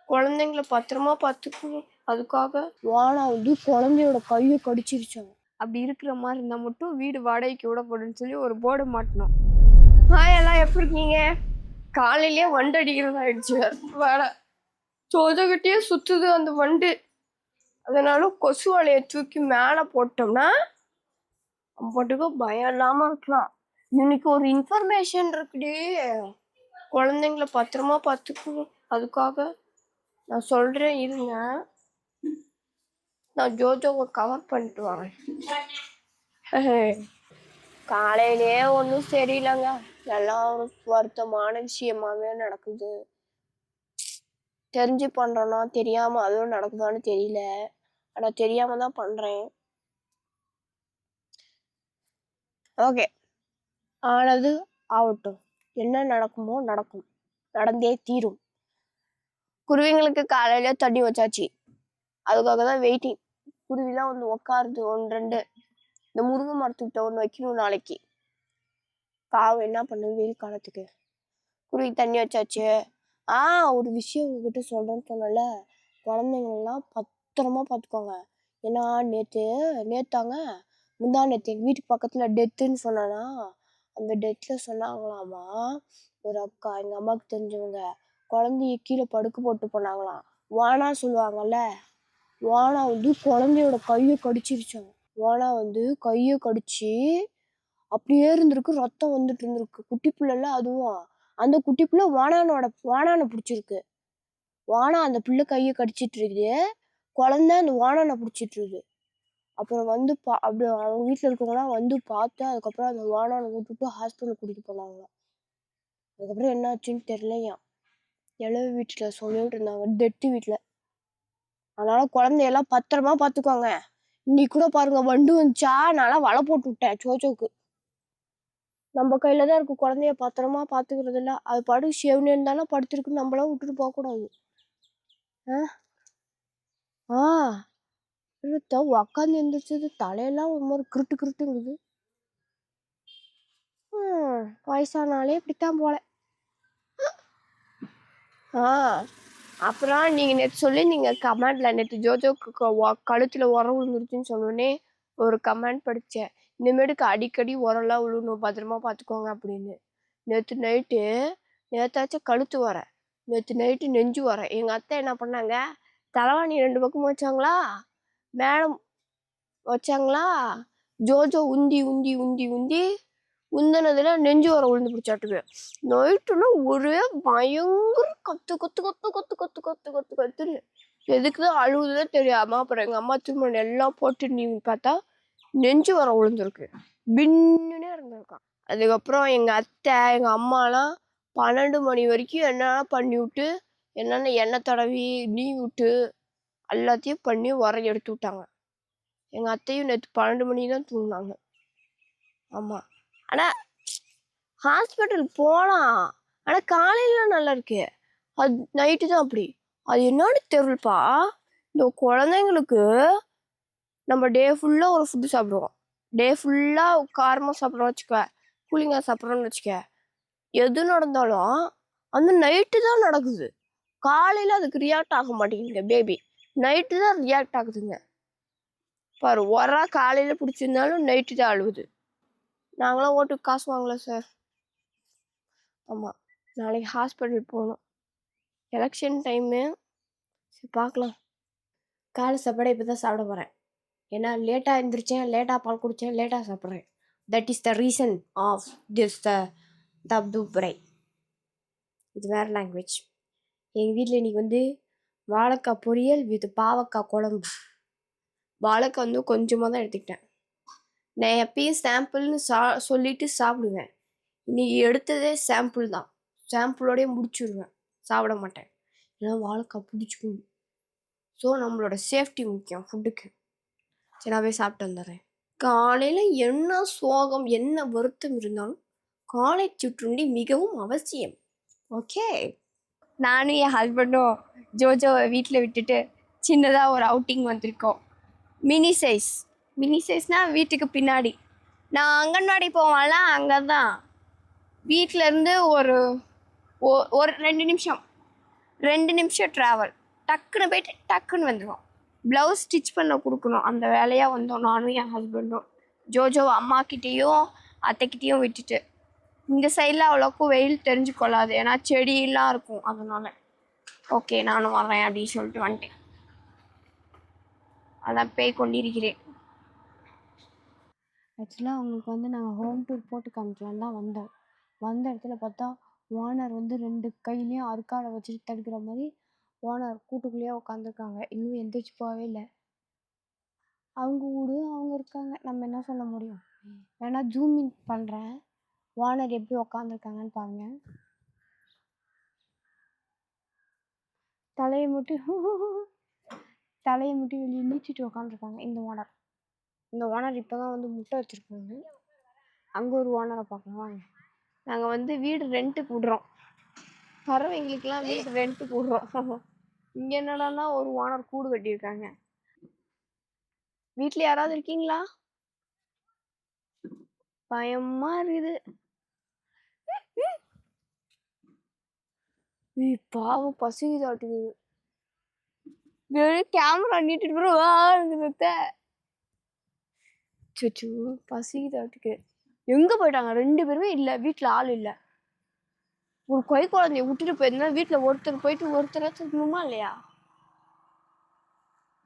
குழந்தைங்கள பத்திரமா பார்த்துக்கணும். அதுக்காக வானா வந்து குழந்தையோட கையை கடிச்சிருச்சாங்க. அப்படி இருக்கிற மாதிரி இருந்தால் மட்டும் வீடு வாடகைக்கு விடப்படுன்னு சொல்லி ஒரு போர்டு மாட்டணும். எல்லாம் எப்படி இருக்கீங்க? காலையிலேயே வண்டு அடிக்கிறது ஆயிடுச்சு. வேலை சோதகிட்டே சுத்துது அந்த வண்டு. அதனால கொசு வலையை தூக்கி மேலே போட்டோம்னா பாட்டுக்கு பயம் இல்லாம இருக்கலாம். இன்னைக்கு ஒரு இன்ஃபர்மேஷன் இருக்குடி. குழந்தைங்கள பத்திரமா பார்த்துக்கணும். அதுக்காக நான் சொல்றேன் இருங்க. நான் ஜோஜோவை கவர் பண்ணிட்டு வரேன். காலையிலே ஒன்றும் சரியில்லைங்க. எல்லாம் ஒரு வருத்தமான விஷயமாவே நடக்குது. தெரிஞ்சு பண்றேன்னா தெரியாம அதுவும் நடக்குதான்னு தெரியல. ஆனா தெரியாம தான் பண்றேன். ஓகே, ஆனது ஆகட்டும். என்ன நடக்குமோ நடக்கும், நடந்தே தீரும். குருவிங்களுக்கு காலையில தண்ணி வச்சாச்சு. அதுக்காக தான் வெயிட்டிங். குருவிலாம் வந்து உக்காருது 1-2. இந்த முருங்கை மரத்துக்கிட்ட ஒன்று வைக்கணும் நாளைக்கு. பாவம் என்ன பண்ணு வெயில் காலத்துக்கு. குருவி தண்ணி வச்சாச்சு. ஒரு விஷயம் உங்ககிட்ட சொல்றேன்னு சொன்னல, குழந்தைங்களெல்லாம் பத்திரமா பார்த்துக்கோங்க. ஏன்னா நேத்தாங்க முந்தா நேற்று எங்கள் வீட்டுக்கு பக்கத்தில் டெத்துன்னு சொன்னானா, அந்த டெத்தில் சொன்னாங்களாமா ஒரு அக்கா, எங்கள் அம்மாவுக்கு தெரிஞ்சவங்க, குழந்தைய கீழே படுக்க போட்டு போனாங்களாம். வானா சொல்லுவாங்கல்ல, வானா வந்து குழந்தையோட கையை கடிச்சிருச்சாங்க. வானா வந்து கையை கடிச்சு அப்படியே இருந்திருக்கு, ரத்தம் வந்துட்டு இருந்திருக்கு. குட்டி பிள்ளைல அதுவும். அந்த குட்டி பிள்ளை வானானை பிடிச்சிருக்கு. வானா அந்த பிள்ளை கையை கடிச்சிட்டு இருக்குது, குழந்தை அந்த வானானை பிடிச்சிட்டு இருக்குது. அப்புறம் வந்து அப்படி அவங்க வீட்டில் இருக்கவங்களாம் வந்து பார்த்து அதுக்கப்புறம் அந்த வானானை விட்டுட்டு ஹாஸ்பிட்டலுக்கு கூட்டிட்டு போனாங்களாம். அதுக்கப்புறம் என்ன ஆச்சுன்னு தெரியலையா. இளவு வீட்டில் சொல்லிட்டு இருந்தாங்க, டெட்டு வீட்டில். அதனால குழந்தையெல்லாம் பத்திரமா பார்த்துக்கோங்க. இன்னைக்கு கூட பாருங்க வண்டு வந்துச்சா, நல்லா வலை போட்டு விட்டேன் சோச்சோக்கு. நம்ம கையில தான் இருக்கு குழந்தைய பத்திரமா பார்த்துக்கிறது இல்லை. அது படு செவனு இருந்தாலும் படுத்துருக்கு, நம்மளாம் விட்டுட்டு போகக்கூடாது. உக்காந்து எந்திரிச்சது தலையெல்லாம் ஒரு மாதிரி கிருட்டுங்குது. வயசானாலே இப்படித்தான் போல. அப்புறம் நீங்க நேற்று சொல்லி நீங்க கமெண்ட்ல நேற்று ஜோஜோக்கு கழுத்துல உரம் விழுந்துருச்சுன்னு சொன்னோடனே ஒரு கமெண்ட் படிச்சேன். இனிமேட்டுக்கு அடிக்கடி உரம்லாம் விழுணும், பத்திரமா பார்த்துக்கோங்க அப்படின்னு. நேத்தாச்சும் கழுத்து வர, நேற்று நைட்டு நெஞ்சு வர. எங்க அத்தை என்ன பண்ணாங்க, தலைவாணி 2 பக்கமும் வச்சாங்களா, மேடம் வச்சாங்களா, ஜோஜோ உந்தி உந்தி உந்தி உந்தி உந்தினதுல நெஞ்சு வர விழுந்து பிடிச்சாட்டுக்கு. நைட்டுன்னா ஒரே பயங்கர கத்து கத்து கத்து கத்து கத்து கத்து கத்து கத்துன்னு. எதுக்குதான் அழுகுதுன்னே தெரியாம அப்புறம் எங்க அம்மா திரும்ப எல்லாம் போட்டு நீ பார்த்தா நெஞ்சு வர விழுந்துருக்கு, பின்னுனே இருந்திருக்கான். அதுக்கப்புறம் எங்க அத்தை எங்க அம்மாலாம் 12 மணி வரைக்கும் என்னென்ன பண்ணி விட்டு, என்னென்ன எண்ணெய் தடவி நீ விட்டு எல்லாத்தையும் பண்ணி உரம் எடுத்து விட்டாங்க. எங்க அத்தையும் நேற்று 12 மணி தான் தூங்கினாங்க. ஆமா, ஆனா ஹாஸ்பிட்டல் போகலாம், ஆனா காலையில நல்லா இருக்கு, அது நைட்டு தான் அப்படி. அது என்னன்னு தெரியலப்பா. இந்த குழந்தைங்களுக்கு நம்ம டே ஃபுல்லாக ஒரு ஃபுட்டு சாப்பிடுவோம், டே ஃபுல்லாக காரமாக சாப்பிட்றோம்னு வச்சுக்க, கூலிங்காக சாப்பிட்றோன்னு வச்சுக்க, எது நடந்தாலும் அந்த நைட்டு தான் நடக்குது. காலையில் அதுக்கு ரியாக்ட் ஆக மாட்டேங்குதுங்க பேபி, நைட்டு தான் ரியாக்ட் ஆகுதுங்க. பாரு, காலையில் பிடிச்சிருந்தாலும் நைட்டு தான் அழுகுது. நாங்களாம் ஓட்டுக்கு காசு வாங்கல சார். ஆமாம், நாளைக்கு ஹாஸ்பிட்டல் போகணும், எலெக்ஷன் டைமு. சரி பார்க்கலாம். காலை சாப்பாடை இப்போ தான் சாப்பிட போகிறேன். ஏன்னா லேட்டாக எழுந்திரிச்சேன், லேட்டாக பால் குடித்தேன், லேட்டாக சாப்பிட்றேன். That is the reason of this தப்துப்ரை. இது வேறு லாங்குவேஜ். எங்கள் வீட்டில் இன்றைக்கி வந்து வாழைக்காய் பொரியல் வித் பாவக்காய் குழம்பு. வாழைக்காய் வந்து கொஞ்சமாக தான் எடுத்துக்கிட்டேன். நான் எப்பயும் சாம்பிள்னு சொல்லிட்டு சாப்பிடுவேன். இன்னைக்கு எடுத்ததே சாம்பிள் தான், சாம்பிளோடய முடிச்சுடுவேன், சாப்பிட மாட்டேன். ஏன்னா வாழைக்காய் பிடிச்சிக்கணும். ஸோ நம்மளோட சேஃப்டி முக்கியம் ஃபுட்டுக்கு. சரி, நான் போய் சாப்பிட்டு வந்துடுறேன். காலையில் என்ன சோகம் என்ன வருத்தம் இருந்தாலும் காலை சிற்றுண்டி மிகவும் அவசியம். ஓகே, நானும் என் ஹஸ்பண்டும் ஜோஜோவை வீட்டில் விட்டுட்டு சின்னதாக ஒரு அவுட்டிங் வந்திருக்கோம். மினி சைஸ்னால் வீட்டுக்கு பின்னாடி. நான் அங்கன்வாடி போவான்ல, அங்கே தான். வீட்டிலேருந்து ஒரு 2 நிமிஷம் 2 நிமிஷம் ட்ராவல், டக்குன்னு போயிட்டு டக்குன்னு வந்துடுவோம். ப்ளவுஸ் ஸ்டிச் பண்ண கொடுக்கணும், அந்த வேலையாக வந்தோம் நானும் என் ஹஸ்பண்டும். ஜோஜோவை அம்மாக்கிட்டேயும் அத்தைக்கிட்டேயும் விட்டுட்டு. இந்த சைடில் அவ்வளோக்கும் வெயில் தெரிஞ்சு கொள்ளாது, ஏன்னா செடியெல்லாம் இருக்கும். அதனால ஓகே நானும் வரேன் அப்படின்னு சொல்லிட்டு வந்துட்டேன். அதான் பேய் கொண்டிருக்கிறேன். ஆக்சுவலாக அவங்களுக்கு வந்து நாங்கள் ஹோம் டூர் போட்டு காமிக்கலாம் தான் வந்தோம். வந்த இடத்துல பார்த்தா ஓனர் வந்து 2 கையிலையும் அருக்காடை வச்சுட்டு தடுக்கிற மாதிரி ஓனர் கூட்டுக்குள்ளேயே உட்காந்துருக்காங்க. இன்னும் எந்திரிச்சு போகவே இல்லை. அவங்க வீடு அவங்க இருக்காங்க, நம்ம என்ன சொல்ல முடியும்? வேணா ஜூம் இன் பண்ணுறேன், ஓனர் எப்படி உட்காந்துருக்காங்கன்னு பாருங்க. தலையை மட்டும் வெளியே நீச்சிட்டு உட்காந்துருக்காங்க இந்த ஓனர். இந்த ஓனர் இப்போ தான் வந்து முட்டை வச்சுருக்காங்க. அங்கே ஒரு ஓனரை பார்க்கலாம் வாங்க. நாங்கள் வந்து வீடு ரெண்ட்டுக்கு விடுறோம், பறவைங்களுக்கெல்லாம் வீடு ரெண்ட்டுக்கு விடுறோம். இங்கே என்னடான்னா ஒரு ஓனர் கூடு கட்டியிருக்காங்க. வீட்டில் யாராவது இருக்கீங்களா? பயமா இருக்குது. பாவம் பசிக்குதாட்டுது. கேமரா நீட்டிட்டு சச்சு பசிக்குதாட்டுக்கு. எங்க போயிட்டாங்க? 2 பேருமே இல்லை, வீட்டில் ஆள் இல்லை. ஒரு கை குழந்தைய விட்டுட்டு போயிருந்தா வீட்டில் ஒருத்தர் போயிட்டு ஒருத்தர் இருக்கணுமா இல்லையா?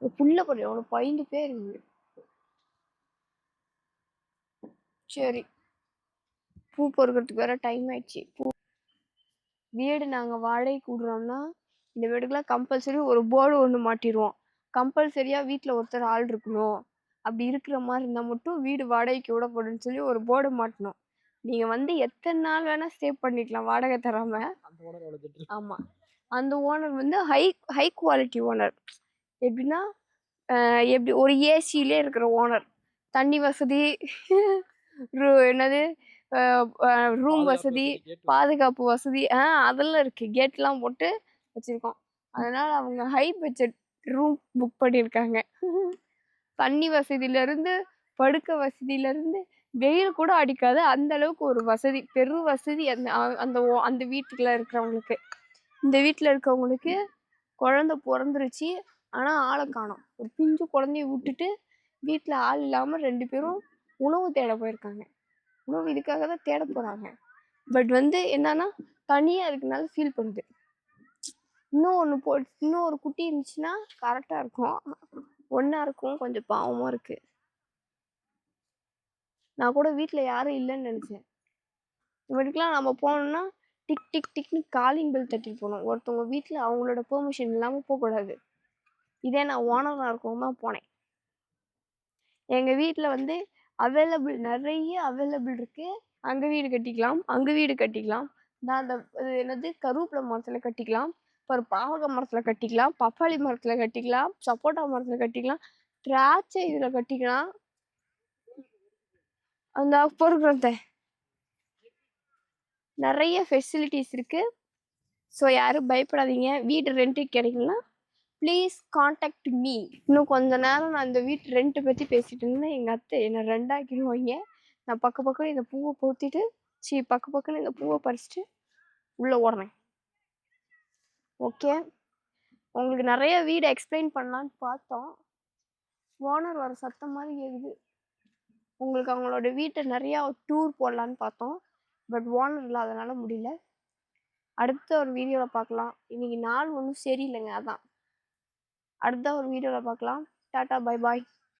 ஒரு புள்ள பொண்ணு அவனை 5 பேர் இருக்குது. சரி, பூ பொறுக்கிறதுக்கு வேற டைம் ஆயிடுச்சு. வீடு நாங்கள் வாடகைக்கு விடுறோம்னா இந்த வீடுக்கெல்லாம் கம்பல்சரி ஒரு போர்டு ஒன்று மாட்டிடுவோம். கம்பல்சரியாக வீட்டில் ஒருத்தர் ஆள் இருக்கணும், அப்படி இருக்கிற மாதிரி இருந்தால் மட்டும் வீடு வாடகைக்கு விடப்படுன்னு சொல்லி ஒரு போர்டு மாட்டணும். நீங்கள் வந்து எத்தனை நாள் வேணால் ஸ்டே பண்ணிக்கலாம் வாடகை தராமல். ஆமாம், அந்த ஓனர் வந்து ஹை குவாலிட்டி ஓனர். எப்படின்னா எப்படி ஒரு ஏசியிலே இருக்கிற ஓனர், தண்ணி வசதி, என்னது ரூம் வசதி, பாதுகாப்பு வசதி அதெல்லாம் இருக்கு. கேட்லாம் போட்டு வச்சிருக்கோம். அதனால அவங்க ஹை பட்ஜெட் ரூம் புக் பண்ணியிருக்காங்க. தண்ணி வசதியிலேருந்து படுக்க வசதியிலேருந்து வெயில் கூட அடிக்காது, அந்த அளவுக்கு ஒரு வசதி, பெரும் வசதி அந்த அந்த அந்த வீட்டுக்குள்ள இருக்கிறவங்களுக்கு. இந்த வீட்டில் இருக்கவங்களுக்கு குழந்தை பிறந்துருச்சு, ஆனால் ஆளை காணோம். ஒரு பிஞ்சு குழந்தைய விட்டுட்டு வீட்டில் ஆள் இல்லாமல் 2 பேரும் உணவு தேட போயிருக்காங்க. உணவு இதுக்காக தான் தேட போகிறாங்க. பட் வந்து என்னன்னா தனியாக இருக்குனால ஃபீல் பண்ணுது. இன்னும் ஒரு குட்டி இருந்துச்சுன்னா கரெக்டாக இருக்கும். ஒன்றா இருக்கும், கொஞ்சம் பாவமாக இருக்குது. நான் கூட வீட்டில் யாரும் இல்லைன்னு நினச்சேன். இவனுக்குலாம் நம்ம போனோம்னா டிக் டிக் டிக்னு காலிங் பெல் தட்டிட்டு போகணும். ஒருத்தவங்க வீட்டில் அவங்களோட பெர்மிஷன் இல்லாமல் போகக்கூடாது. இதே நான் ஓனராக இருக்கவும் தான் போனேன். எங்கள் வீட்டில் வந்து நிறைய அவைலபிள் இருக்குது. அங்கே வீடு கட்டிக்கலாம், அங்கே வீடு கட்டிக்கலாம். நான் அந்த என்னது கருவேப்பிலை மரத்தில் கட்டிக்கலாம், அப்புறம் பாவக மரத்தில் கட்டிக்கலாம், பப்பாளி மரத்தில் கட்டிக்கலாம், சப்போட்டா மரத்தில் கட்டிக்கலாம், திராட்சை இதில் கட்டிக்கலாம். அந்த பொறுக்கிறத நிறைய ஃபெசிலிட்டிஸ் இருக்குது. ஸோ யாரும் பயப்படாதீங்க. வீடு ரெண்ட்டுக்கு கிடைக்குன்னா ப்ளீஸ் காண்டாக்ட் மீ. இன்னும் கொஞ்ச நேரம் நான் இந்த வீட்டு ரெண்ட்டை பற்றி பேசிட்டு இருந்தேன். எங்கள் அத்தை என்னை ரெண்டாக்கிடுவாங்க. நான் பக்கம் இந்த பூவை பொறுத்திட்டு பக்கம் இந்த பூவை பறிச்சுட்டு உள்ளே ஓடுறேன். ஓகே, உங்களுக்கு நிறைய வீடு எக்ஸ்பிளைன் பண்ணலான்னு பார்த்தோம். ஓனர் வர சத்தம் மாதிரி கேக்குது. உங்களுக்கு அவங்களோட வீட்டை நிறையா டூர் போடலான்னு பார்த்தோம், பட் ஓனர் இல்லாதனால முடியல. அடுத்த ஒரு வீடியோவில் பார்க்கலாம். இன்னைக்கு நாள் ஒன்றும் சரியில்லைங்க, அதான் அடுத்த ஒரு வீடியோவில் பார்க்கலாம். Tata, bye bye.